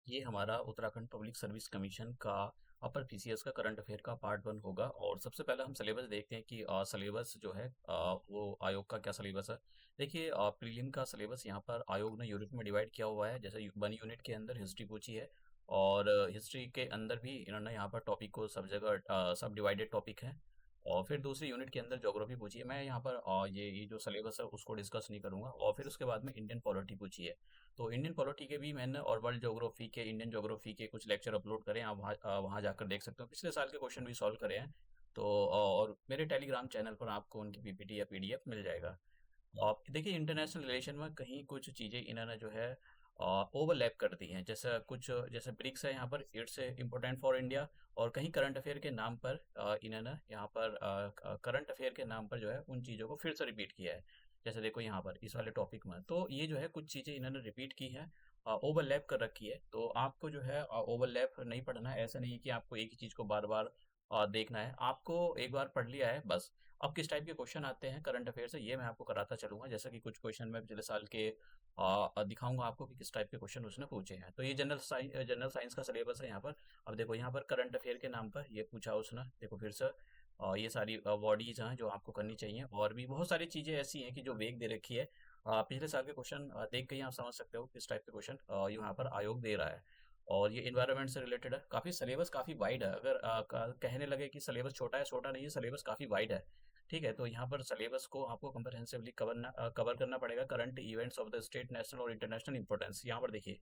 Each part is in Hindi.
ये हमारा उत्तराखंड पब्लिक सर्विस कमीशन का अपर पीसीएस का करंट अफेयर का पार्ट वन होगा। और सबसे पहले हम सिलेबस देखते हैं कि सिलेबस जो है वो आयोग का क्या सिलेबस है। देखिए, प्रीलिम का सिलेबस यहाँ पर आयोग ने यूनिट में डिवाइड किया हुआ है। जैसे वन यूनिट के अंदर हिस्ट्री पूछी है, और हिस्ट्री के अंदर भी इन्होंने यहाँ पर टॉपिक को सब जगह सब डिवाइडेड टॉपिक है। और फिर दूसरी यूनिट के अंदर ज्योग्राफी पूछी है। मैं यहाँ पर ये जो सिलेबस है उसको डिस्कस नहीं करूंगा। और फिर उसके बाद में इंडियन पॉलिटी पूछी है। तो इंडियन पॉलिटी के भी मैंने और वर्ल्ड ज्योग्राफी के, इंडियन ज्योग्राफी के कुछ लेक्चर अपलोड करें, आप वहाँ जाकर देख सकते हो। पिछले साल के क्वेश्चन भी सॉल्व करे हैं। तो और मेरे टेलीग्राम चैनल पर आपको उनकी पीपीटी या पीडीएफ मिल जाएगा। आप देखिए, इंटरनेशनल रिलेशन में कहीं कुछ चीजें इन्होंने जो है ओवरलैप कर दी हैं। जैसे कुछ, जैसे ब्रिक्स है यहाँ पर, इट्स इम्पोर्टेंट फॉर इंडिया। और कहीं करंट अफेयर के नाम पर इन्होंने यहाँ पर करंट अफेयर के नाम पर जो है उन चीजों को फिर से रिपीट किया है। जैसे देखो यहाँ पर इस वाले टॉपिक में तो ये जो है कुछ चीजें इन्होंने रिपीट की हैं, ओवरलैप कर रखी है। तो आपको जो है ओवरलैप नहीं पढ़ना है। ऐसा नहीं है कि आपको एक ही चीज को बार बार देखना है। आपको एक बार पढ़ लिया है बस। अब किस टाइप के क्वेश्चन आते हैं करंट अफेयर से, ये मैं आपको कराता चलूंगा। जैसा कि कुछ क्वेश्चन मैं पिछले साल के दिखाऊंगा आपको कि किस टाइप के क्वेश्चन उसने पूछे हैं। तो ये जनरल साइंस का सिलेबस है यहाँ पर। अब देखो यहाँ पर करंट अफेयर के नाम पर ये पूछा उसने। देखो फिर से ये सारी बॉडीज हैं जो आपको करनी चाहिए। और भी बहुत सारी चीजें ऐसी हैं कि जो वेग दे रखी है। पिछले साल के क्वेश्चन देख के ही आप समझ सकते हो किस टाइप के क्वेश्चन यहाँ पर आयोग दे रहा है। और ये इन्वायरमेंट से रिलेटेड है। काफी सिलेबस काफी वाइड है। अगर कहने लगे कि सिलेबस छोटा है, छोटा नहीं है, सिलेबस काफी वाइड है। ठीक है, तो यहाँ पर सिलेबस को आपको कंप्रहेंसिवली कवर करना पड़ेगा। Current events of the state, national और इंटरनेशनल इंपॉर्टेंस, यहाँ पर देखिए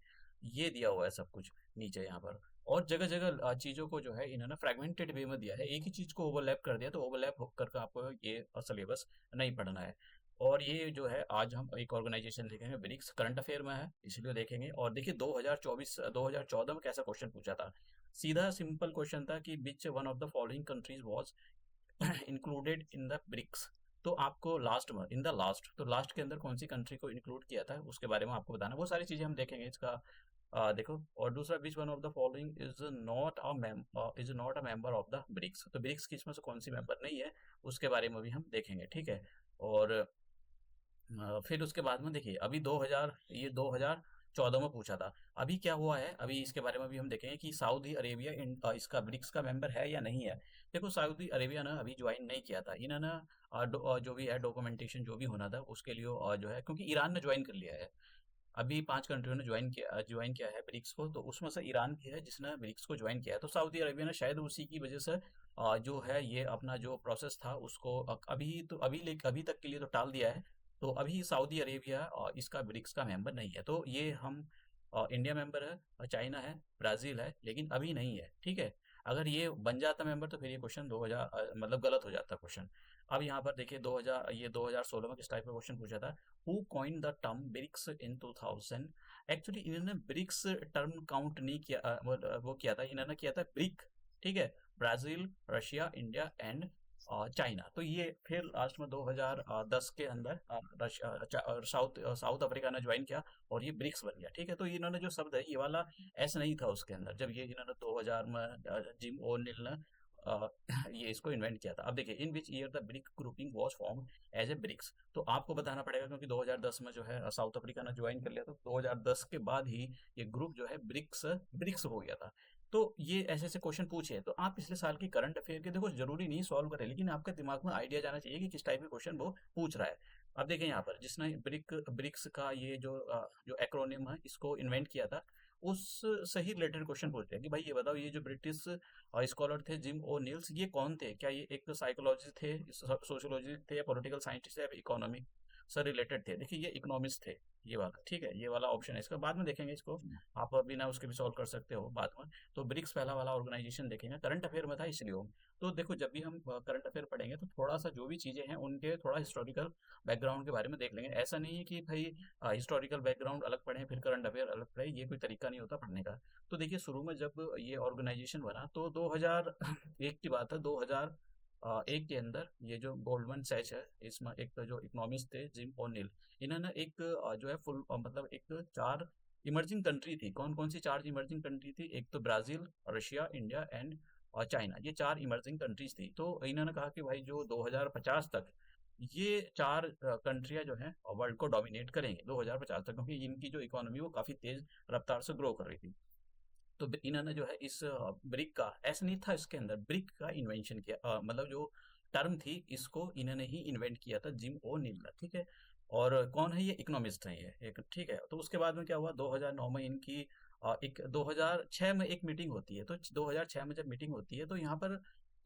ये दिया हुआ है सब कुछ नीचे यहाँ पर। और जगह जगह चीजों को जो है इन्होंने फ्रेगमेंटेड वे में दिया है। एक ही चीज को ओवरलैप कर दिया, तो ओवरलैप होकर आपको ये सिलेबस नहीं पढ़ना है। और ये जो है आज हम एक ऑर्गेनाइजेशन देखेंगे, ब्रिक्स करंट अफेयर में है इसलिए देखेंगे। और देखिए 2024 2014 में कैसा क्वेश्चन पूछा था। सीधा सिंपल क्वेश्चन था कि which one of the following countries was included in the BRICS. तो आपको लास्ट में, इन द लास्ट, तो लास्ट के अंदर कौन सी कंट्री को इंक्लूड किया था उसके बारे में आपको बताना। वो सारी चीजें हम देखेंगे इसका। देखो, और दूसरा, which one of the following is not a member of the BRICS. तो ब्रिक्स की इसमें से कौन सी मेंबर नहीं है उसके बारे में भी हम देखेंगे। ठीक है। और फिर उसके बाद में देखिए अभी 2014 में पूछा था। अभी क्या हुआ है, अभी इसके बारे में भी हम देखेंगे कि सऊदी अरेबिया इसका ब्रिक्स का मेंबर है या नहीं है। देखो, सऊदी अरेबिया ने अभी ज्वाइन नहीं किया था। इन्होंने जो भी है डॉक्यूमेंटेशन जो भी होना था उसके लिए जो है, क्योंकि ईरान ने ज्वाइन कर लिया है। अभी 5 कंट्रियों ने ज्वाइन किया है ब्रिक्स को। तो उसमें से ईरान भी है जिसने ब्रिक्स को ज्वाइन किया है। तो सऊदी अरेबिया ने शायद उसी की वजह से जो है ये अपना जो प्रोसेस था उसको अभी तक के लिए तो टाल दिया है। तो अभी सऊदी अरेबिया इसका ब्रिक्स का मेंबर नहीं है। तो ये हम इंडिया मेंबर है, चाइना है, ब्राजील है, लेकिन अभी नहीं है। ठीक है। अगर ये बन जाता मेंबर तो फिर ये क्वेश्चन 2000 मतलब गलत हो जाता क्वेश्चन। अब यहाँ पर देखिए 2016 में किस टाइप का क्वेश्चन पूछा था। Who coin the term BRICS in 2000। Actually इन्होंने ब्रिक्स टर्म काउंट नहीं किया, वो किया था, इन्होंने किया था ब्रिक। ठीक है। Brazil, Russia, India and China. तो ये फिर लास्ट में 2010 के अंदर साउथ अफ्रीका ने ज्वाइन किया और ये ब्रिक्स बन गया। ठीक है। तो इन्होंने जो शब्द है ये वाला ऐसा नहीं था उसके अंदर, जब ये इन्होंने 2000 में जिम ओनिल ने अ, ये इसको इन्वेंट किया था। अब देखिए, in which year the BRIC grouping was form as a BRICS. तो आपको बताना पड़ेगा क्योंकि 2010 में जो है साउथ अफ्रीका ने ज्वाइन कर लिया, तो 2010 के बाद ही ये ग्रुप जो है ब्रिक्स ब्रिक्स हो गया था। तो ये ऐसे ऐसे क्वेश्चन पूछे, तो आप पिछले साल की करंट अफेयर के देखो, जरूरी नहीं सॉल्व करें, लेकिन आपके दिमाग में आइडिया जाना चाहिए कि किस टाइप के क्वेश्चन वो पूछ रहा है। अब देखें यहाँ पर जिसने ब्रिक्स का ये जो एक्रोनिम है इसको इन्वेंट किया था, उस सही रिलेटेड क्वेश्चन पूछते हैं कि भाई ये बताओ, ये जो ब्रिटिश स्कॉलर थे जिम ओ नील्स, ये कौन थे? क्या ये एक साइकोलॉजिस्ट थे, सोशियोलॉजिस्ट थे, या पॉलिटिकल साइंटिस्ट, या इकोनॉमिक से रिलेटेड थे? देखिए ये इकोनॉमिस्ट थे, ये वाला। ठीक है, ये वाला ऑप्शन है इसका, बाद में देखेंगे इसको। आप बिना उसके भी सॉल्व कर सकते हो बाद में। तो ब्रिक्स पहला वाला ऑर्गेनाइजेशन देखेंगे, करंट अफेयर में था इसलिए हो। तो देखो, जब भी हम करंट अफेयर पढ़ेंगे तो थोड़ा सा जो भी चीजें हैं उनके थोड़ा हिस्टोरिकल बैकग्राउंड के बारे में देख लेंगे। ऐसा नहीं है कि भाई हिस्टोरिकल बैकग्राउंड अलग पढ़े फिर करंट अफेयर अलग पढ़े, ये कोई तरीका नहीं होता पढ़ने का। तो देखिए, शुरू में जब ये ऑर्गेनाइजेशन बना तो 2001 की बात है। 2001 के अंदर ये जो गोल्डमैन सैच है, इसमें एक तो जो इकोनॉमिस्ट थे जिम ओनिल, इन्होंने एक जो है फुल मतलब एक चार इमर्जिंग कंट्री थी। कौन कौन सी चार इमर्जिंग कंट्री थी? एक तो Brazil, Russia, India and China, ये चार इमर्जिंग कंट्रीज थी। तो इन्होंने कहा कि भाई जो 2050 तक ये चार कंट्रियां जो हैं वर्ल्ड को डोमिनेट करेंगे 2050 तक, क्योंकि इनकी जो इकोनॉमी वो काफी तेज रफ्तार से ग्रो कर रही थी। तो इन्होंने जो है इस ब्रिक का, ऐसा नहीं था इसके अंदर, ब्रिक का इन्वेंशन किया, मतलब जो टर्म थी इसको इन्होंने ही इन्वेंट किया था, जिम ओ नील ने, ठीक है। और कौन है ये, इकोनॉमिस्ट है ये एक, ठीक है। तो उसके बाद में क्या हुआ, 2009 में इनकी एक 2006 में एक मीटिंग होती है। तो 2006 में जब मीटिंग होती है तो यहाँ पर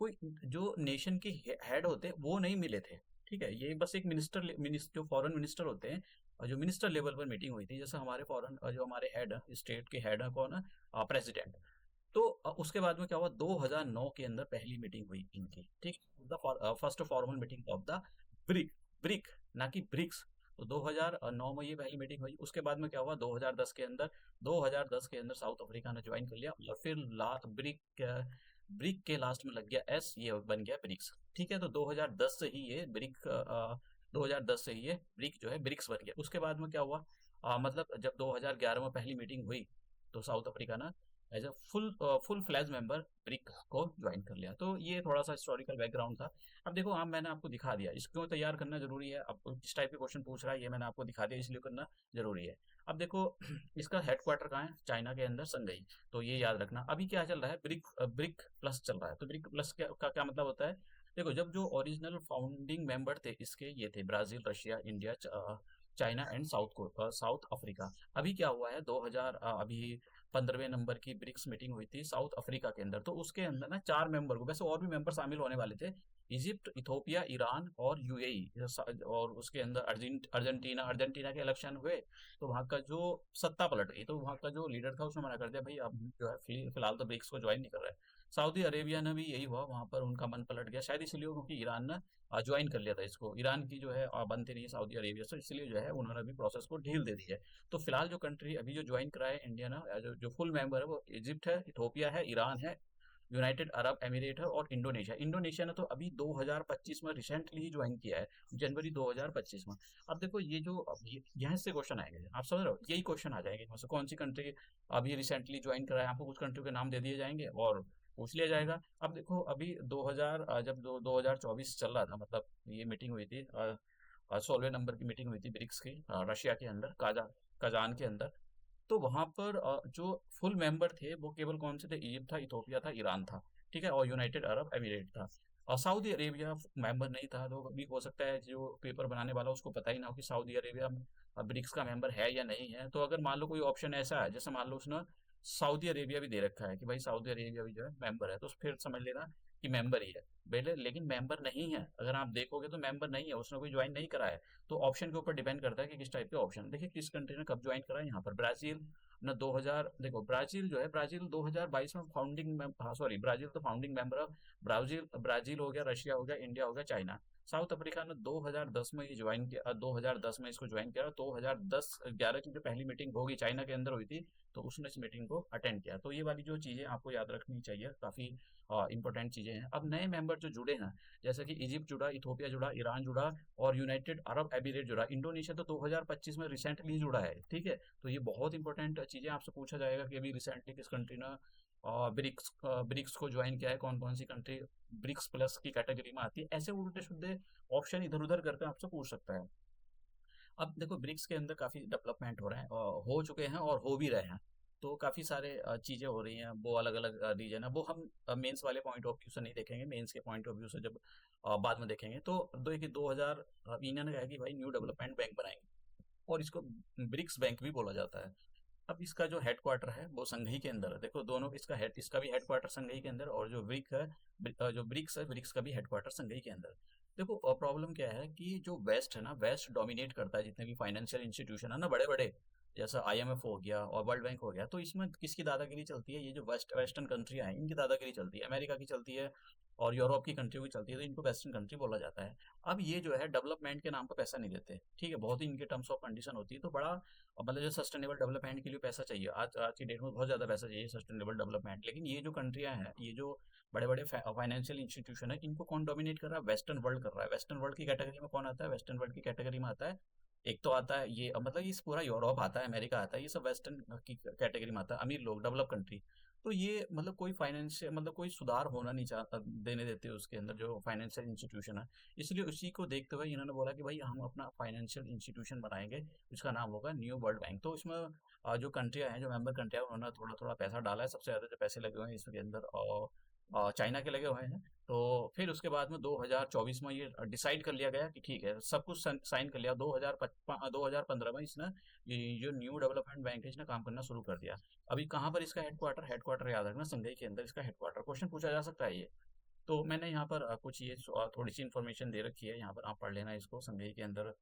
कोई जो नेशन के हेड होते हैं वो नहीं मिले थे, ठीक है। ये बस एक जो फॉरेन मिनिस्टर होते हैं, और जो मिनिस्टर लेवल पर मीटिंग हुई थी, जैसे हमारे फॉरेन जो हमारे हेड है, स्टेट के हेड है, कौन है, प्रेसिडेंट। तो उसके बाद में क्या हुआ, 2009 के अंदर पहली मीटिंग हुई इनकी, ठीक। The first formal meeting of the brick, brick ना कि ब्रिक्स। तो 2009 में ये पहली मीटिंग हुई। उसके बाद में क्या हुआ, 2010 के अंदर साउथ अफ्रीका ने ज्वाइन कर लिया, और फिर ब्रिक के लास्ट में लग गया एस, ये बन गया ब्रिक्स, ठीक है। तो 2010 से ही ये 2010 से ही ये ब्रिक जो है ब्रिक्स बन गया। उसके बाद में क्या हुआ, मतलब जब 2011 में पहली मीटिंग हुई तो साउथ अफ्रीका ना as a full fledged member BRIC को ज्वाइन कर लिया। तो ये थोड़ा सा हिस्टोरिकल बैकग्राउंड था। अब देखो, मैंने आपको दिखा दिया, इसको तैयार करना जरूरी है। अब किस टाइप के क्वेश्चन पूछ रहा है ये मैंने आपको दिखा दिया, इसलिए करना जरूरी है। अब देखो इसका हेडक्वार्टर कहाँ है, चाइना के अंदर, संगई। तो ये याद रखना। अभी क्या चल रहा है, ब्रिक ब्रिक प्लस चल रहा है। तो ब्रिक प्लस का क्या मतलब होता है, देखो जब जो ओरिजिनल फाउंडिंग मेंबर थे इसके, ये थे Brazil, Russia, India, China and south Africa. अभी क्या हुआ है, 2000 अभी 15वें नंबर की ब्रिक्स मीटिंग हुई थी साउथ अफ्रीका के अंदर। तो उसके अंदर ना 4 मेंबर को, वैसे और भी मेंबर शामिल होने वाले थे, इजिप्ट, इथोपिया, ईरान और यूएई। और उसके अंदर अर्जेंटीना अर्जेंटीना के इलेक्शन हुए तो वहाँ का जो सत्ता पलट गई, तो वहाँ का जो लीडर था उसने मना कर दिया, भाई अब जो है फिलहाल तो ब्रिक्स को ज्वाइन नहीं कर रहा है। सऊदी अरेबिया ने भी यही हुआ, वहाँ पर उनका मन पलट गया, शायद इसलिए क्योंकि ईरान ने ज्वाइन कर लिया था इसको। ईरान की जो है बनती नहीं है सऊदी अरेबिया से, इसलिए जो है उन्होंने भी प्रोसेस को ढील दे दी है। तो फिलहाल जो कंट्री अभी जो ज्वाइन करा है इंडिया ना, जो फुल मेंबर है, वो इजिप्ट है, इथोपिया है, ईरान है, यूनाइटेड अरब एमिरेट है और इंडोनेशिया। इंडोनेशिया ने तो अभी 2025 में रिसेंटली ही ज्वाइन किया है, जनवरी 2025 में। अब देखो ये जो यहाँ से क्वेश्चन आएंगे, आप समझ रहे हो, यही क्वेश्चन आ जाएंगे, मतलब कौन सी कंट्री अभी रिसेंटली ज्वाइन करा है, आपको कुछ कंट्री के नाम दे दिए जाएंगे और पूछ लिया जाएगा। अब देखो अभी 2000 जब 2024 चल रहा था, मतलब ये मीटिंग हुई थी, 16वें नंबर की मीटिंग हुई थी ब्रिक्स की, रशिया के अंदर, काजान के अंदर। तो वहां पर जो फुल मेंबर थे वो केवल कौन से थे, इजिप्ट था, इथोपिया था, ईरान था, ठीक है, और यूनाइटेड अरब एमिरेट था। और सऊदी अरेबिया मेंबर नहीं था। तो अभी हो सकता है जो पेपर बनाने वाला उसको पता ही ना हो कि सऊदी अरेबिया ब्रिक्स का मेंबर है या नहीं है। तो अगर मान लो कोई ऑप्शन ऐसा है, जैसे मान लो उसने सऊदी अरेबिया भी दे रखा है कि भाई सऊदी अरेबिया भी जो है मेंबर है, तो फिर समझ लेना कि मेंबर ही है पहले। लेकिन मेंबर नहीं है, अगर आप देखोगे तो मेंबर नहीं है, उसने कोई ज्वाइन नहीं करा है। तो ऑप्शन के ऊपर डिपेंड करता है कि किस टाइप के ऑप्शन। देखिए किस कंट्री ने कब ज्वाइन करा है, यहाँ पर ब्राजील ना 2000, देखो ब्राजील जो है, ब्राजील 2022 में फाउंडिंग, हाँ सॉरी, ब्राजील तो फाउंडिंग मेंबर है। ब्राजील ब्राजील हो गया, रशिया हो गया, इंडिया हो गया, चाइना। साउथ अफ्रीका ने 2010 में ये ज्वाइन किया, 2010 में इसको ज्वाइन किया। 2010-11 की जो पहली मीटिंग होगी चाइना के अंदर हुई थी, तो उसने इस मीटिंग को अटेंड किया। तो ये वाली जो चीज़ें आपको याद रखनी चाहिए, काफ़ी इंपॉर्टेंट चीज़ें हैं। अब नए मेंबर जो जुड़े हैं, जैसे कि इजिप्ट जुड़ा, इथोपिया जुड़ा, ईरान जुड़ा और यूनाइटेड अरब एमिरेट जुड़ा। इंडोनेशिया तो 2025 में रिसेंटली जुड़ा है, ठीक है। तो ये बहुत इंपॉर्टेंट चीज़ें आपसे पूछा जाएगा कि अभी रिसेंटली किस कंट्री ने ब्रिक्स को ज्वाइन किया है, कौन कौन सी कंट्री ब्रिक्स प्लस की कैटेगरी में आती है। ऐसे उल्टे सुल्टे ऑप्शन इधर उधर करके आपसे पूछ सकता है। अब देखो ब्रिक्स के अंदर काफ़ी डेवलपमेंट हो रहे हैं, हो चुके हैं और हो भी रहे हैं। तो काफ़ी सारे चीज़ें हो रही हैं, वो अलग अलग रीजन है, वो हम मेंस वाले पॉइंट ऑफ व्यू से नहीं देखेंगे। मेंस के पॉइंट ऑफ व्यू से जब बाद में देखेंगे। तो देखिए 2000 इन्होंने कहा कि भाई न्यू डेवलपमेंट बैंक बनाएंगे, और इसको ब्रिक्स बैंक भी बोला जाता है। अब इसका जो हेडक्वार्टर है वो संघई के अंदर है। देखो दोनों, इसका भी हेडक्वार्टर संघई के अंदर, और जो जो ब्रिक्स है, ब्रिक्स का भी हेडक्वार्टर संघई के अंदर। देखो प्रॉब्लम क्या है कि जो वेस्ट है ना, वेस्ट डोमिनेट करता है, जितने भी फाइनेंशियल इंस्टीट्यूशन है ना बड़े बड़े, जैसा आईएमएफ हो गया और वर्ल्ड बैंक हो गया। तो इसमें किसकी दादागिरी चलती है, ये जो वेस्टर्न कंट्रियां हैं इनकी दादागिरी चलती है, अमेरिका की चलती है और यूरोप की कंट्री की चलती है। तो इनको वेस्टर्न कंट्री बोला जाता है। अब ये जो है डेवलपमेंट के नाम पर पैसा नहीं देते, ठीक है, बहुत ही इनके टर्म्स ऑफ कंडीशन होती है। तो बड़ा मतलब जो सस्टेनेबल डेवलपमेंट के लिए पैसा चाहिए, आज आज की डेट में बहुत ज़्यादा पैसा चाहिए सस्टेनेबल डेवलपमेंट। लेकिन ये जो कंट्रियां हैं, ये जो बड़े बड़े फाइनेंशियल इंस्टीट्यूशन है, इनको कौन डोमिनेट कर रहा है, वेस्टर्न वर्ल्ड कर रहा है। वेस्टर्न वर्ल्ड की कैटेगरी में कौन आता है, वेस्टर्न वर्ल्ड की कैटेगरी में आता है, एक तो आता है ये, मतलब ये पूरा यूरोप आता है, अमेरिका आता है, ये सब वेस्टर्न की कैटेगरी में आता है, अमीर लोग, डेवलप कंट्री। तो ये मतलब कोई फाइनेंशियल, मतलब कोई सुधार होना नहीं चाहता, देने देते उसके अंदर जो फाइनेंशियल इंस्टीट्यूशन है। इसलिए उसी को देखते हुए इन्होंने बोला कि भाई हम अपना फाइनेंशियल इंस्टीट्यूशन बनाएंगे, इसका नाम होगा न्यू वर्ल्ड बैंक। तो इसमें जो कंट्रियाँ हैं, जो मेंबर कंट्रियाँ हैं, उन्होंने थोड़ा-थोड़ा पैसा डाला है। सबसे ज़्यादा जो पैसे लगे हुए हैं इसके अंदर चाइना के लगे हुए हैं। तो फिर उसके बाद में 2024 में ये डिसाइड कर लिया गया कि ठीक है, सब कुछ साइन कर लिया। 2015 में इसने ये जो न्यू डेवलपमेंट बैंक है, इसने काम करना शुरू कर दिया। अभी कहाँ पर इसका हेडक्वार्टर याद रखना, संघई के अंदर इसका हेडक्वार्टर। क्वेश्चन पूछा जा सकता है ये। तो मैंने यहाँ पर कुछ ये थोड़ी सी इन्फॉर्मेशन दे रखी है, यहाँ पर आप पढ़ लेना इसको। संघई के अंदर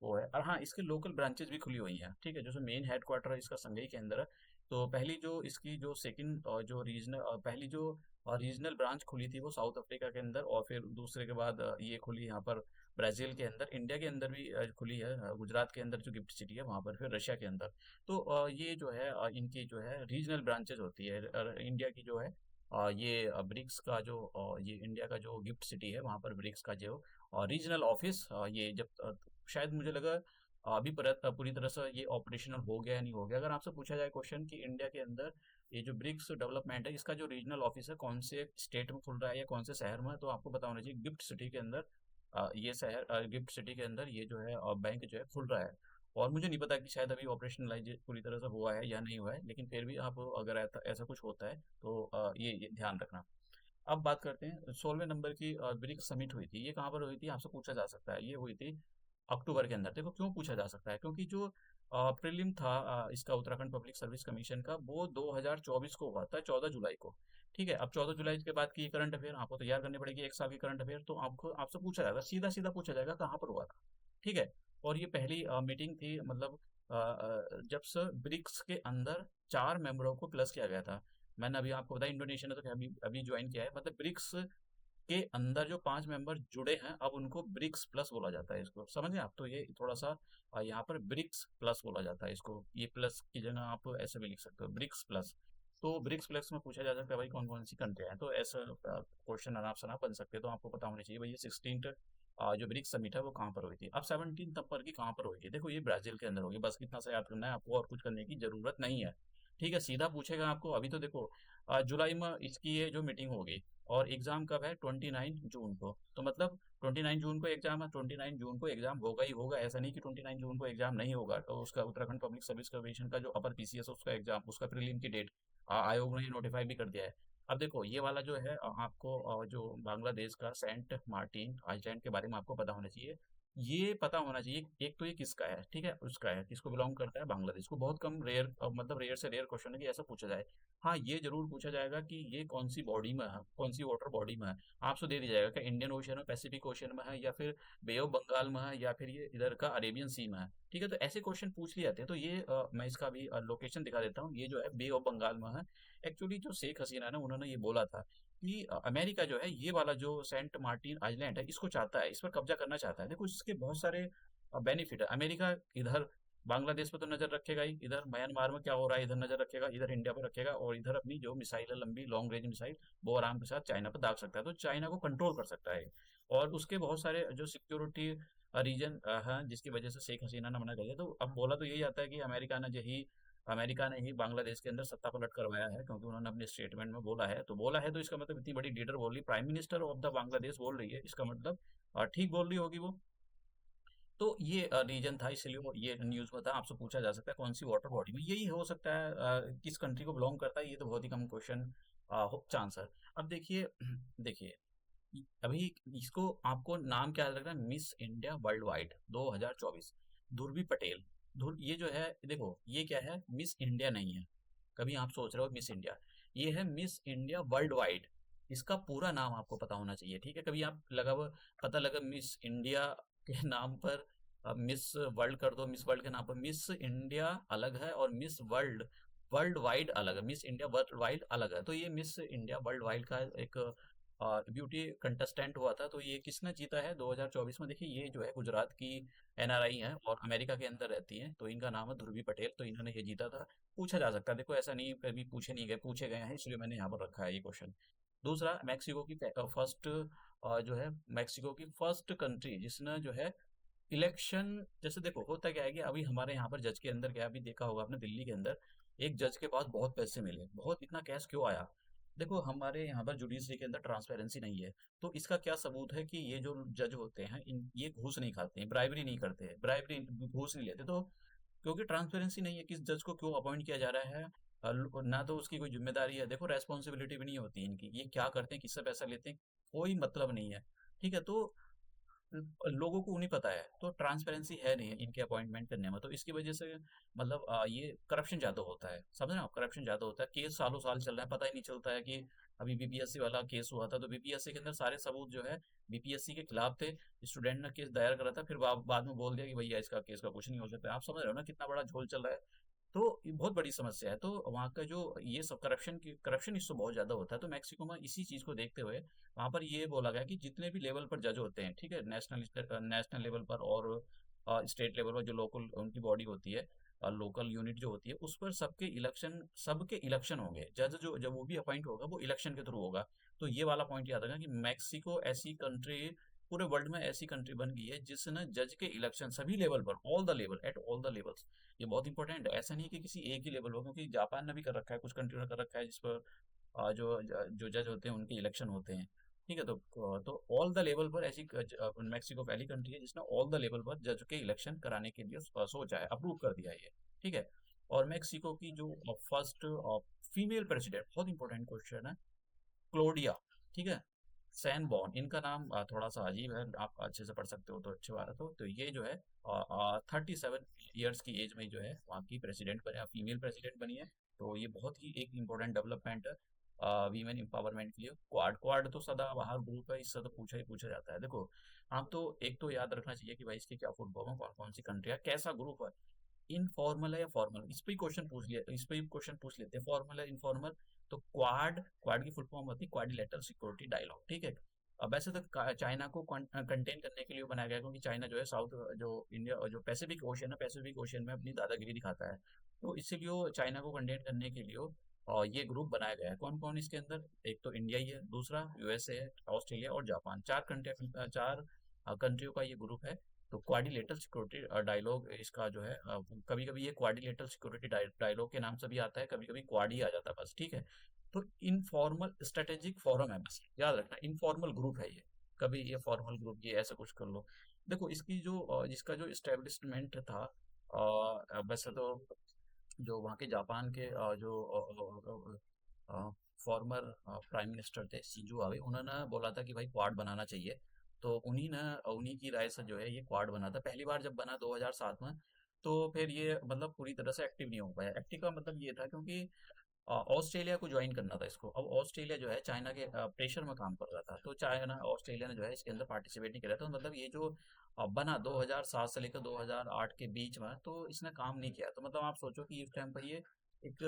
वो है, और हाँ, इसके लोकल ब्रांचेस भी खुली हुई हैं, ठीक है। जो मेन हेडक्वार्टर है इसका संघई के अंदर है। तो पहली जो इसकी जो सेकंड जो रीजनल पहली जो रीजनल ब्रांच खुली थी वो साउथ अफ्रीका के अंदर, और फिर दूसरे के बाद ये खुली यहाँ पर ब्राज़ील के अंदर। इंडिया के अंदर भी खुली है, गुजरात के अंदर जो गिफ्ट सिटी है वहाँ पर, फिर रशिया के अंदर। तो ये जो है इनकी जो है रीजनल ब्रांचेज होती है। इंडिया की जो है ये ब्रिक्स का जो ये इंडिया का जो गिफ्ट सिटी है वहाँ पर ब्रिक्स का जो रीजनल ऑफिस ये जब शायद मुझे लगा अभी पूरी तरह से ये ऑपरेशनल हो गया या नहीं हो गया। अगर आपसे पूछा जाए क्वेश्चन कि इंडिया के अंदर ये जो ब्रिक्स डेवलपमेंट है इसका जो रीजनल ऑफिस है कौन से स्टेट में खुल रहा है या कौन से शहर में है, तो आपको पता होना चाहिए गिफ्ट सिटी के अंदर ये शहर गिफ्ट सिटी के अंदर ये जो है बैंक जो है खुल रहा है। और मुझे नहीं पता कि शायद अभी ऑपरेशनलाइज पूरी तरह से हुआ है या नहीं हुआ है, लेकिन फिर भी आप अगर ऐसा कुछ होता है तो ये ध्यान रखना। अब बात करते हैं 16वें नंबर की ब्रिक्स समिट हुई थी। ये कहाँ पर हुई थी आपसे पूछा जा सकता है। ये हुई थी अक्टूबर के अंदर। देखो क्यों पूछा जा सकता है, क्योंकि जो प्रीलिम था इसका उत्तराखंड पब्लिक सर्विस कमीशन का, वो 2024 को हुआ था, 14 जुलाई को। ठीक है, अब 14 जुलाई के बाद की करंट अफेयर आपको तैयार करनी पड़ेगी, एक साल की करंट अफेयर। तो आपको आपसे पूछा जाएगा, सीधा सीधा पूछा जाएगा कहाँ पर हुआ था। ठीक है, और ये पहली मीटिंग थी, मतलब जब से ब्रिक्स के अंदर 4 मेंबरों को प्लस किया गया था। मैंने अभी आपको बताया इंडोनेशिया ने तो अभी अभी ज्वाइन किया है। मतलब ब्रिक्स के अंदर जो 5 मेंबर जुड़े हैं अब उनको ब्रिक्स प्लस बोला जाता है। इसको समझे आप? तो ये थोड़ा सा यहाँ पर ब्रिक्स प्लस बोला जाता है इसको। ये प्लस की जगह आप ऐसे भी लिख सकते हो, ब्रिक्स प्लस। तो ब्रिक्स प्लस में पूछा जा सकता है भाई कौन कौन सी कंट्रियाँ हैं, तो ऐसा क्वेश्चन आराम से ना बन सकते। तो आपको पता होना चाहिए भाई ये 16th जो ब्रिक्स समिट है वो कहाँ पर हुई थी। अब 17 नंबर की कहाँ पर हुई थी, देखो ये ब्राजील के अंदर होगी। बस इतना सा याद करना है आपको, और कुछ करने की जरूरत नहीं है। ठीक है, सीधा पूछेगा आपको। अभी तो देखो जुलाई में इसकी ये जो मीटिंग होगी, और एग्जाम कब है, 29 जून को। तो मतलब 29 जून को एग्जाम है, 29 जून को एग्जाम होगा ही होगा। ऐसा नहीं कि 29 जून को एग्जाम नहीं होगा। तो उसका उत्तराखंड पब्लिक सर्विस कमीशन का जो अपर पीसीएस है उसका एग्जाम, उसका प्रीलिम की डेट आयोग ने नोटिफाई भी कर दिया है। अब देखो ये वाला जो है आपको जो बांग्लादेश का सेंट मार्टिन आइलैंड के बारे में आपको पता होना चाहिए। ये पता होना चाहिए एक तो ये किसका है, ठीक है, उसका है, किसको बिलोंग करता है, बांग्लादेश को। बहुत कम रेयर मतलब रेयर से रेयर क्वेश्चन है कि ऐसा पूछा जाए। हाँ, ये जरूर पूछा जाएगा कि ये कौन सी बॉडी में है, कौन सी वाटर बॉडी में है। आपसे दे दिया जाएगा कि इंडियन ओशन में, पैसिफिक ओशन में है, या फिर बे ऑफ बंगाल में है, या फिर ये इधर का अरेबियन सी में है। ठीक है, तो ऐसे क्वेश्चन पूछ लिए जाते हैं। तो ये मैं इसका भी लोकेशन दिखा देता हूँ। ये जो है बे ऑफ बंगाल में है। एक्चुअली जो शेख हसीना है ना, उन्होंने ये बोला था कि अमेरिका जो है ये वाला जो सेंट मार्टिन आइलैंड है इसको चाहता है, इस पर कब्जा करना चाहता है। देखो इसके बहुत सारे बेनिफिट है। अमेरिका इधर बांग्लादेश पे तो नजर रखेगा ही, इधर म्यांमार में क्या हो रहा है इधर नजर रखेगा, इधर इंडिया पर रखेगा, और इधर अपनी जो मिसाइल है लंबी लॉन्ग रेंज मिसाइल वो आराम के साथ चाइना पर दाग सकता है। तो चाइना को कंट्रोल कर सकता है। और उसके बहुत सारे जो सिक्योरिटी रीजन हैं जिसकी वजह से शेख हसीना ने मना कर दिया। तो अब बोला तो यही आता है कि अमेरिका ने ही बांग्लादेश के अंदर सत्ता पलट करवाया है, क्योंकि उन्होंने अपने स्टेटमेंट में बोला है। तो इसका मतलब इतनी बड़ी लीडर बोल रही, prime minister of the Bangladesh बोल रही है, इसका मतलब ठीक बोल रही होगी वो। तो ये रीजन था, इसलिए वो ये न्यूज़ में था। आपसे पूछा जा सकता है कौन सी वाटर बॉडी में, यही हो सकता है किस कंट्री को बिलोंग करता है। ये तो बहुत ही कम क्वेश्चन चांस है। अब देखिए देखिए अभी इसको आपको नाम क्या याद रखना है, मिस इंडिया वर्ल्ड वाइड 2024 ध्रुवी पटेल। ध्रुव ये जो है देखो ये क्या है, मिस इंडिया नहीं है। कभी आप सोच रहे हो मिस इंडिया, ये है मिस इंडिया वर्ल्ड वाइड। इसका पूरा नाम आपको पता होना चाहिए। ठीक है, कभी आप पता लगा मिस इंडिया के नाम पर मिस वर्ल्ड कर दो, मिस वर्ल्ड के नाम पर मिस इंडिया अलग है और मिस वर्ल्ड वर्ल्ड वाइड अलग है, मिस इंडिया वर्ल्ड वाइड अलग है। तो ये मिस इंडिया वर्ल्ड वाइड का एक ब्यूटी कंटेस्टेंट हुआ था। तो ये किसने जीता है 2024 में, देखिए ये जो है गुजरात की एनआरआई है और अमेरिका के अंदर रहती है। तो इनका नाम है ध्रुवी पटेल। तो इन्होंने ये जीता था। पूछा जा सकता है, देखो ऐसा नहीं कभी पूछे गए हैं, इसलिए मैंने यहाँ पर रखा है ये क्वेश्चन। दूसरा, मैक्सिको की फर्स्ट जो है मैक्सिको की फर्स्ट कंट्री जिसने जो है इलेक्शन, जैसे देखो होता क्या है कि अभी हमारे यहाँ पर जज के अंदर क्या, अभी देखा होगा आपने दिल्ली के अंदर एक जज के पास बहुत पैसे मिले, बहुत इतना कैश क्यों आया। देखो हमारे यहाँ पर जुडिशरी के अंदर ट्रांसपेरेंसी नहीं है। तो इसका क्या सबूत है कि ये जो जज होते हैं इन ये घूस नहीं खाते हैं, ब्राइबरी नहीं करते हैं, ब्राइबरी घूस नहीं लेते। तो क्योंकि ट्रांसपेरेंसी नहीं है, किस जज को क्यों अपॉइंट किया जा रहा है। ना तो उसकी कोई जिम्मेदारी है, देखो रेस्पॉन्सिबिलिटी भी नहीं होती इनकी, ये क्या करते हैं, किससे पैसा लेते हैं, कोई मतलब नहीं है। ठीक है, तो लोगों को नहीं पता है, तो ट्रांसपेरेंसी है नहीं इनके अपॉइंटमेंट करने में, तो इसकी वजह से मतलब ये करप्शन ज़्यादा होता है, समझ रहे हो आप, करप्शन ज़्यादा होता है, केस सालों साल चल रहा है, पता ही नहीं चलता है कि अभी बीपीएससी वाला केस हुआ था, तो बीपीएससी के अंदर सारे सबूत जो है बीपीएससी के खिलाफ थे। स्टूडेंट ने केस दायर करा था, फिर बाद में बोल दिया कि भैया इसका केस का कुछ नहीं हो सकता। आप समझ रहे हो ना कितना बड़ा झोल चल रहा है। तो ये बहुत बड़ी समस्या है, तो वहाँ का जो ये सब करप्शन इससे बहुत ज़्यादा होता है, तो मैक्सिको में इसी चीज़ को देखते हुए वहाँ पर ये बोला गया कि जितने भी लेवल पर जज होते हैं, ठीक है, नेशनल लेवल पर और स्टेट लेवल पर जो लोकल उनकी बॉडी होती है, लोकल यूनिट जो होती है, उस पर सबके इलेक्शन होंगे, जज जो जब वो भी अपॉइंट होगा वो इलेक्शन के थ्रू होगा। तो ये वाला पॉइंट याद रखना कि मैक्सिको ऐसी कंट्री, पूरे वर्ल्ड में ऐसी कंट्री बन गई है जिसने जज के इलेक्शन सभी लेवल पर, all the level, at all the levels, ये बहुत इंपॉर्टेंट है। ऐसा नहीं है कि किसी एक ही लेवल हो, क्योंकि जापान ने भी कर रखा है, कुछ कंट्री ने कर रखा है जिस पर जो जज होते हैं उनके इलेक्शन होते हैं। ठीक है, तो ऑल द लेवल पर ऐसी मैक्सिको पहली कंट्री है जिसने ऑल द लेवल पर जज के इलेक्शन कराने के लिए सोचा है, अप्रूव कर दिया है ये। ठीक है, और मैक्सिको की जो फर्स्ट फीमेल प्रेसिडेंट, बहुत इंपॉर्टेंट क्वेश्चन है, क्लोडिया, ठीक है, सैन बॉर्न, इनका नाम थोड़ा सा अजीब है, आप अच्छे से पढ़ सकते हो तो अच्छी बात है। तो ये जो है 37 ईयर्स की एज में जो है वहाँ की प्रेसिडेंट बने, फीमेल प्रेसिडेंट बनी है। तो ये बहुत ही एक इम्पोर्टेंट डेवलपमेंट है वीमेन एम्पावरमेंट के लिए। क्वाड क्वाड तो सदाबहार ग्रुप है, इससे तो पूछा ही पूछा जाता है। देखो, आप तो एक तो याद रखना चाहिए कि भाई इसके क्या फुल फॉर्म है, कौन कौन सी कंट्री है, कैसा ग्रुप है, इनफॉर्मल है या फॉर्मल, इस पे ही क्वेश्चन पूछ लिया, इस पे ही क्वेश्चन पूछ लेते हैं, फॉर्मल है इनफॉर्मल। तो क्वाड, क्वाड की फुल फॉर्म होती है क्वाड्रिलेटरल सिक्योरिटी डायलॉग। ठीक है, अब वैसे तो चाइना को कंटेन करने के लिए बनाया गया, क्योंकि चाइना जो है साउथ, जो इंडिया और जो पैसिफिक ओशियन है, पैसिफिक ओशियन में अपनी दादागिरी दिखाता है, तो इसीलिए वो चाइना को कंटेन करने के लिए और ये ग्रुप बनाया गया है। कौन कौन इसके अंदर, एक तो इंडिया ही है, दूसरा यूएसए है, ऑस्ट्रेलिया और जापान, चार कंट्रियों का ये ग्रुप है। तो क्वाड्रिलेटरल सिक्योरिटी डायलॉग इसका जो है, कभी कभी ये क्वाड्रिलेटरल सिक्योरिटी डायलॉग के नाम से भी आता है, कभी कभी क्वाड ही आ जाता है बस। ठीक है, तो इनफॉर्मल स्ट्रेटेजिक फोरम है, बस याद रखना इनफॉर्मल ग्रुप है ये, कभी ये फॉर्मल ग्रुप ये ऐसा कुछ कर लो। देखो इसकी जो जिसका जो एस्टेब्लिशमेंट था, वैसे तो जो वहाँ के जापान के जो फॉर्मर प्राइम मिनिस्टर थे शिंजो आबे, उन्होंने बोला था कि भाई क्वाड बनाना चाहिए। तो उन्हीं की राय से जो है ये क्वाड बना था, पहली बार जब बना 2007 में। तो फिर ये मतलब पूरी तरह से एक्टिव नहीं हो पाया। एक्टिव का मतलब ये था क्योंकि ऑस्ट्रेलिया को ज्वाइन करना था इसको, अब ऑस्ट्रेलिया जो है चाइना के प्रेशर में काम कर रहा था, तो चाइना ऑस्ट्रेलिया ने जो है इसके अंदर पार्टिसिपेट नहीं किया, तो मतलब ये जो बना 2007 से लेकर 2008 के बीच में, तो इसने काम नहीं किया। तो मतलब आप सोचो कि इस टाइम पर ये एक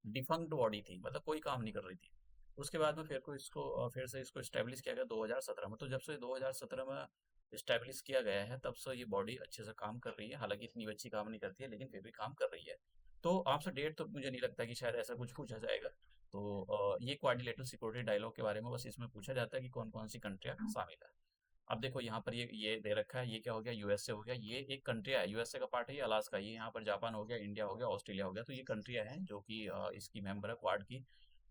डिफंक्ट बॉडी थी, मतलब कोई काम नहीं कर रही थी। उसके बाद में फिर से इसको स्टैब्लिश किया गया 2017 में। तो जब से 2017 में स्टैब्लिश किया गया है, तब से ये बॉडी अच्छे से काम कर रही है, हालांकि इतनी अच्छी काम नहीं करती है लेकिन फिर भी काम कर रही है। तो आपसे डेट तो मुझे नहीं लगता कि शायद ऐसा कुछ पूछा जाएगा। तो ये क्वाड्रिलेटरल सिक्योरिटी डायलॉग के बारे में बस इसमें पूछा जाता है कि कौन कौन सी कंट्रियां शामिल है। अब देखो यहाँ पर ये दे रखा है, ये क्या हो गया, यूएसए हो गया, ये एक कंट्री है, यूएसए का पार्ट है ये, अलास्का, ये यहाँ पर जापान हो गया, इंडिया हो गया, ऑस्ट्रेलिया हो गया। तो ये कंट्रियां हैं जो कि इसकी मेंबर है क्वाड की।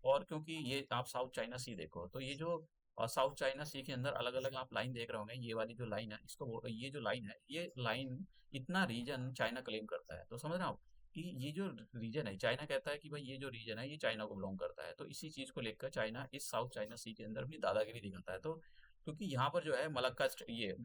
और क्योंकि ये आप साउथ चाइना सी देखो, तो ये जो साउथ चाइना सी के अंदर अलग अलग आप लाइन देख रहे होंगे, ये वाली जो लाइन है ये जो लाइन है, ये लाइन इतना रीजन चाइना क्लेम करता है। तो समझ रहे हो आप कि ये जो रीजन है, चाइना कहता है कि भाई ये जो रीजन है ये चाइना को बिलोंग करता है, तो इसी चीज को लेकर चाइना इस साउथ चाइना सी के अंदर भी दादागिरी दिखाता है। तो क्योंकि यहाँ पर जो है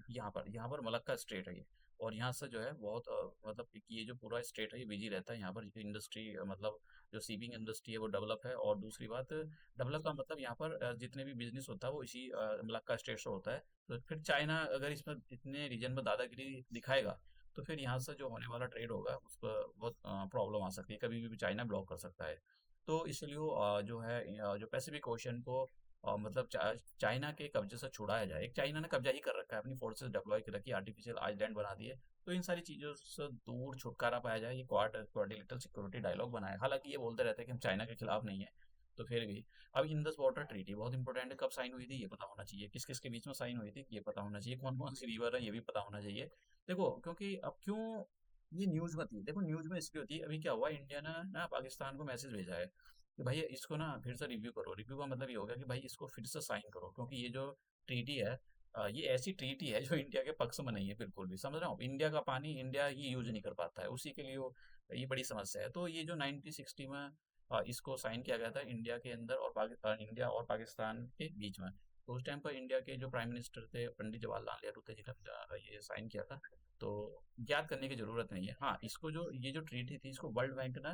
यहाँ पर मलक्का स्ट्रेट है ये, और यहाँ से जो है बहुत मतलब ये जो पूरा स्टेट है ये बिजी रहता है, यहाँ पर इंडस्ट्री मतलब जो सीपिंग इंडस्ट्री है वो डेवलप है। और दूसरी बात, डेवलप का मतलब यहाँ पर जितने भी बिजनेस होता है वो इसी मलक्का स्टेट से होता है। तो फिर चाइना अगर इसमें इतने रीजन में दादागिरी दिखाएगा, तो फिर यहाँ से जो होने वाला ट्रेड होगा उस पर बहुत प्रॉब्लम आ सकती है, कभी भी चाइना ब्लॉक कर सकता है। तो इसलिए जो है जो पैसिफिक ओशन को मतलब चाइना के कब्जे से छुड़ाया जाए, एक चाइना ने कब्जा ही कर रखा है, अपनी फोर्सेस डिप्लॉय कर रखी है, आर्टिफिशियल आइलैंड बना दिए। तो इन सारी चीज़ों से दूर छुटकारा पाया जाए, ये क्वाड्रिलेटरल सिक्योरिटी डायलॉग बनाया। हालांकि ये बोलते रहते हैं कि हम चाइना के खिलाफ नहीं है, तो फिर भी अब इंडस वाटर ट्रीटी बहुत इंपॉर्टेंट है, कब साइन हुई थी ये पता होना चाहिए, किस किस के बीच में साइन हुई थी ये पता होना चाहिए, कौन कौन सी रिवर है ये भी पता होना चाहिए। देखो क्योंकि अब क्यों ये न्यूज में थी, देखो न्यूज में इसलिए होती है, अभी क्या हुआ, इंडिया ने ना पाकिस्तान को मैसेज भेजा है कि भाई इसको ना फिर से रिव्यू करो। रिव्यू का मतलब ये होगा कि भाई इसको फिर से साइन करो, क्योंकि ये जो ट्रीटी है ये ऐसी ट्रीटी है जो इंडिया के पक्ष में नहीं है बिल्कुल भी, समझ रहे हो? इंडिया का पानी इंडिया ही यूज नहीं कर पाता है, उसी के लिए ये बड़ी समस्या है। तो ये जो 1960 में इसको साइन किया गया था इंडिया के अंदर और इंडिया और पाकिस्तान के बीच में। तो उस टाइम पर इंडिया के जो प्राइम मिनिस्टर थे पंडित जवाहरलाल नेहरू थे, जिन्होंने ये साइन किया था। तो याद करने की जरूरत नहीं है। हाँ, इसको जो ये जो ट्रीटी थी इसको वर्ल्ड बैंक ने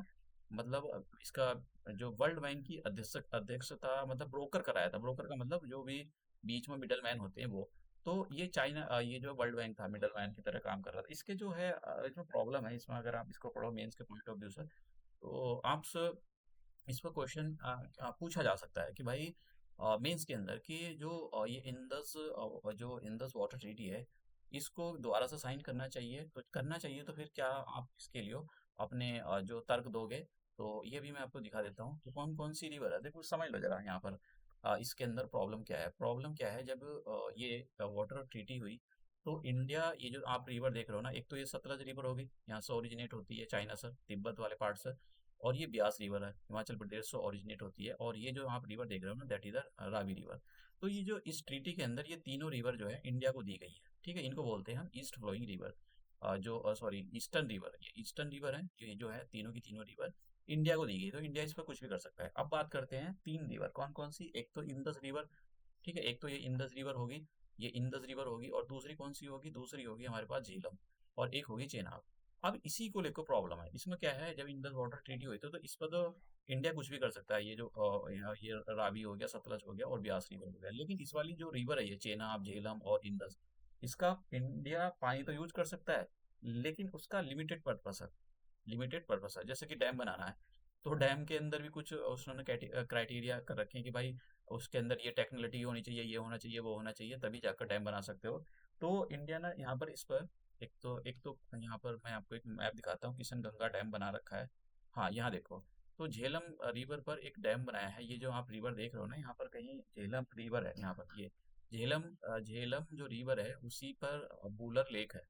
मतलब इसका जो वर्ल्ड बैंक की अध्यक्षता मतलब ब्रोकर कराया था। ब्रोकर का मतलब जो भी बीच में मिडल मैन होते हैं वो। तो ये चाइना ये जो वर्ल्ड बैंक था मिडल मैन की तरह काम कर रहा था। इसके जो है इसमें प्रॉब्लम है इसमें, अगर आप इसको पढ़ो मेंस के पॉइंट ऑफ व्यू से, तो आपसे इस पर क्वेश्चन पूछा जा सकता है कि भाई मेंस के अंदर कि जो ये जो इंडस वाटर ट्रीटी है, इसको दोबारा से साइन करना चाहिए। तो करना चाहिए तो फिर क्या आप इसके लिए अपने जो तर्क दोगे? तो ये भी मैं आपको दिखा देता हूँ कि कौन कौन सी रिवर है। देखो समझ लो जरा यहाँ पर इसके अंदर प्रॉब्लम क्या है। प्रॉब्लम क्या है, जब ये वाटर ट्रीटी हुई तो इंडिया ये जो आप रिवर देख रहे हो ना, एक तो ये सतलज रिवर होगी, यहाँ से ओरिजिनेट होती है चाइना से, तिब्बत वाले पार्ट से। और ये ब्यास रिवर है, हिमाचल प्रदेश से ओरिजिनेट होती है। और ये जो आप रिवर देख रहे हो ना, that is the Ravi river. तो ये जो इस ट्रीटी के अंदर ये तीनों रिवर जो है इंडिया को दी गई है, ठीक है। इनको बोलते हैं हम ईस्ट फ्लोइंग रिवर, जो सॉरी ईस्टर्न रिवर, ये ईस्टर्न रिवर है। ये जो है तीनों की तीनों रिवर इंडिया को दी गई, तो इंडिया इस पर कुछ भी कर सकता है। अब बात करते हैं तीन रिवर कौन कौन सी। एक तो इंदस रिवर, ठीक है, एक तो ये इंदस रिवर होगी, ये इंदस रिवर होगी। और दूसरी कौन सी होगी? दूसरी होगी हमारे पास झेलम, और एक होगी चेनाब। अब इसी को लेकर प्रॉब्लम है। इसमें क्या है, जब इंडस वाटर ट्रीटी हुई थी तो इस पर तो इंडिया कुछ भी कर सकता है। ये जो ये रावी हो गया, सतलज हो गया और ब्यास रिवर हो गया। लेकिन इस वाली जो रिवर है ये चेनाब, झेलम और इंडस, इसका इंडिया पानी तो यूज कर सकता है, लेकिन उसका लिमिटेड पर्पस है। लिमिटेड पर्पस है, जैसे कि डैम बनाना है, तो डैम के अंदर भी कुछ उन्होंने क्राइटेरिया कर रखे हैं कि भाई उसके अंदर ये टेक्नोलॉजी होनी चाहिए, ये होना चाहिए, वो होना चाहिए, तभी जाकर डैम बना सकते हो। तो इंडिया ना यहाँ पर इस पर एक तो यहाँ पर मैं आपको एक मैप दिखाता हूँ, किशन गंगा डैम बना रखा है। हाँ, यहाँ देखो। तो झेलम रिवर पर एक डैम बनाया है। ये जो आप रिवर देख रहे हो ना, यहाँ पर कहीं झेलम रिवर है, यहाँ पर ये झेलम जो रिवर है उसी पर बूलर लेक है।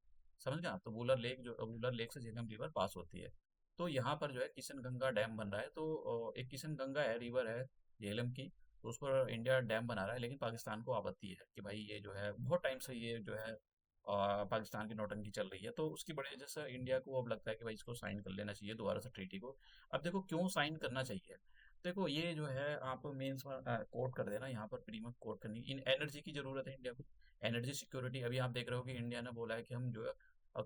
समझ गए आप? तो बूलर लेक से झेलम रिवर पास होती है। तो यहाँ पर जो है किशन गंगा डैम बन रहा है। तो एक किशन गंगा है, रिवर है झेलम की, तो उस पर इंडिया डैम बना रहा है। लेकिन पाकिस्तान को आपत्ति है कि भाई ये जो है बहुत टाइम से ये जो है पाकिस्तान की नौटंकी चल रही है। तो उसकी वजह से इंडिया को अब लगता है कि भाई इसको साइन कर लेना चाहिए दोबारा से ट्रीटी को। अब देखो क्यों साइन करना चाहिए। देखो ये जो है आप मेंस में कोट कर देना, यहाँ पर प्री में कोट करनी। इन एनर्जी की जरूरत है इंडिया को, एनर्जी सिक्योरिटी। अभी आप देख रहे हो कि इंडिया ने बोला है कि हम जो है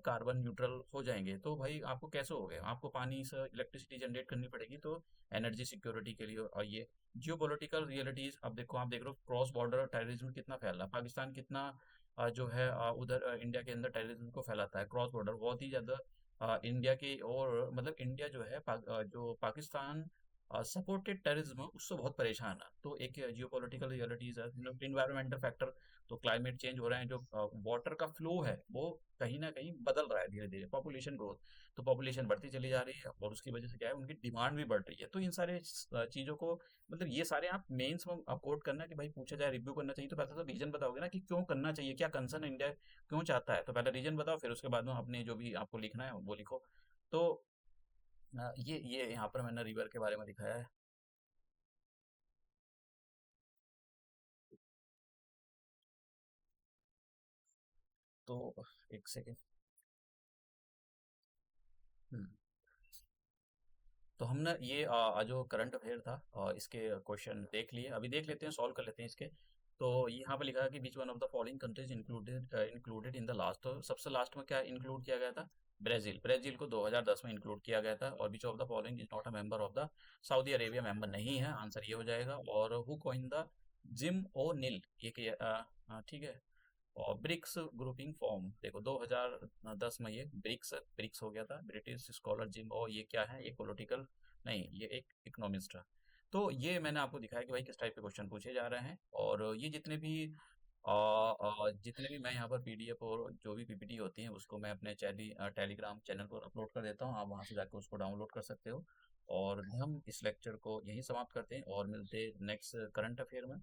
कार्बन न्यूट्रल हो जाएंगे। तो भाई आपको कैसे हो गए, आपको पानी से इलेक्ट्रिसिटी जनरेट करनी पड़ेगी। तो एनर्जी सिक्योरिटी के लिए। और ये जियो पोलिटिकल रियलिटीज, अब देखो आप देख रहे हो क्रॉस बॉर्डर टेररिज्म कितना फैल रहा है। पाकिस्तान कितना जो है उधर इंडिया के अंदर टेररिज्म को फैलाता है। क्रॉस बॉर्डर बहुत ही ज़्यादा इंडिया की, और मतलब इंडिया जो है जो पाकिस्तान सपोर्टेड टेररिज्म उससे बहुत परेशान है। तो एक जियो पोलिटिकल रियलिटीज है, इन्वायरमेंटल फैक्टर। तो क्लाइमेट चेंज हो रहे हैं, जो वाटर का फ्लो है वो कहीं ना कहीं बदल रहा है धीरे धीरे। पॉपुलेशन ग्रोथ, तो पॉपुलेशन बढ़ती चली जा रही है और उसकी वजह से क्या है, उनकी डिमांड भी बढ़ रही है। तो इन सारे चीज़ों को मतलब ये सारे आप मेंस में कोट करना कि भाई पूछा जाए रिव्यू करना चाहिए, तो पहले तो रीजन बताओगे ना कि क्यों करना चाहिए, क्या कंसर्न इंडिया क्यों चाहता है। तो पहले रीजन बताओ, फिर उसके बाद में अपने जो भी आपको लिखना है वो लिखो। तो ये यहाँ पर मैंने रिवर के बारे में दिखाया है। तो एक सेकेंड। हम्म। तो हमने ये जो करंट अफेयर था इसके क्वेश्चन देख लिए, अभी देख लेते हैं, सॉल्व कर लेते हैं इसके। तो यहाँ पे लिखा है कि which one of the following countries included in the last. तो सबसे लास्ट में क्या इंक्लूड किया गया था? ब्राजील। ब्राजील को 2010 में इंक्लूड किया गया था। और which of the following is not a member of the, Saudi Arabia member नहीं है, आंसर ये हो जाएगा। और who coin the Jim O'Neill, ठीक है। और ब्रिक्स ग्रुपिंग फॉर्म, देखो 2010 में ये ब्रिक्स ब्रिक्स हो गया था। ब्रिटिश स्कॉलर जिम, और ये क्या है, ये पॉलिटिकल नहीं, ये एक इकोनॉमिस्ट है। तो ये मैंने आपको दिखाया कि भाई किस टाइप के क्वेश्चन पूछे जा रहे हैं। और ये जितने भी मैं यहाँ पर पीडीएफ और जो भी पीपीटी होती हैं उसको मैं अपने टेलीग्राम चैनल पर अपलोड कर देता हूँ। आप वहाँ से जाकर उसको डाउनलोड कर सकते हो। और हम इस लेक्चर को यहीं समाप्त करते हैं और मिलते हैं नेक्स्ट करंट अफेयर में।